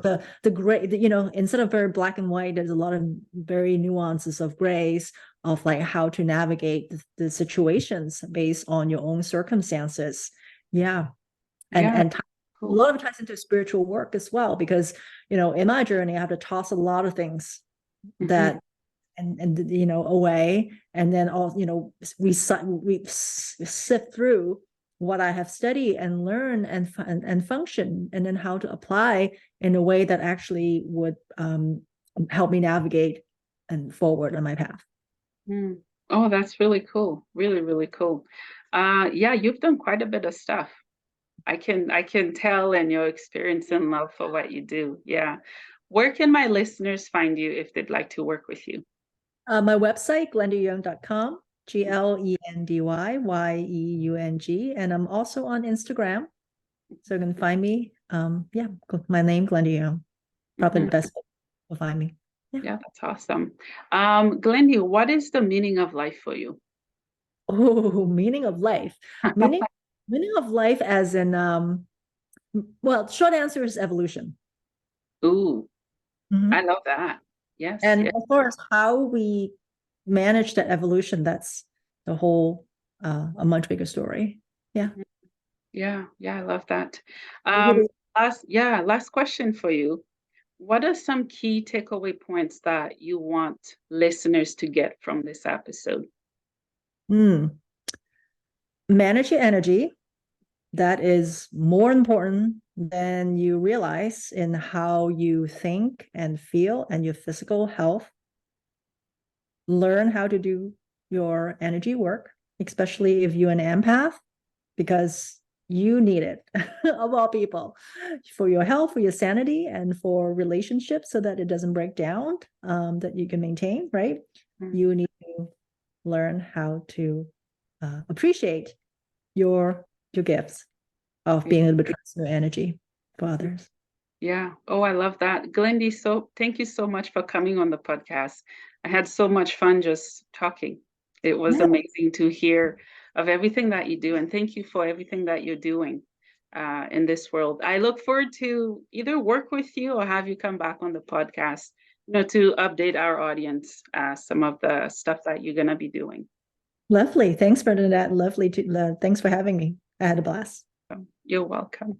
the gray, instead of very black and white, there's a lot of very nuances of grays, of like how to navigate the situations based on your own circumstances, Yeah. Yeah, And a cool. lot of it ties into spiritual work as well, because, in my journey, I have to toss a lot of things Hmm. that and away, and then all we sift through what I have studied and learn and function, and then how to apply in a way that actually would help me navigate and forward on my path. Mm. Oh, that's really cool. Really, really cool. Yeah, you've done quite a bit of stuff. I can tell in your experience and love for what you do. Yeah. Where can my listeners find you if they'd like to work with you? My website, glendyyeung.com, GLENDYYEUNG, and I'm also on Instagram, so you can find me. Yeah, my name, Glendy Yeung, probably the Mhm. best way to find me. Yeah. Yeah, that's awesome. Glendy, what is the meaning of life for you? Oh, meaning of life. Meaning meaning of life as in well, short answer is evolution. Ooh, I Mhm. love that. Yes, And yes. as far as how we manage that evolution, that's the whole a much bigger story. Yeah. Mhm. Yeah, yeah, I love that. Um, last question for you. What are some key takeaway points that you want listeners to get from this episode? Mm. Manage your energy. That is more important than you realize in how you think and feel and your physical health. Learn how to do your energy work, especially if you're an empath, because you need it of all people, for your health, for your sanity, and for relationships, so that it doesn't break down, that you can maintain, right? Mm. You need to learn how to appreciate your gifts of being able to transfer energy for others. Yeah. Oh, I love that. Glendy, so thank you so much for coming on the podcast. I had so much fun just talking. It was Yeah, amazing to hear of everything that you do, and thank you for everything that you're doing in this world. I look forward to either work with you or have you come back on the podcast, to update our audience some of the stuff that you're going to be doing. lovely. Thanks for that. Lovely to. Thanks for having me. I had a blast. So you're welcome.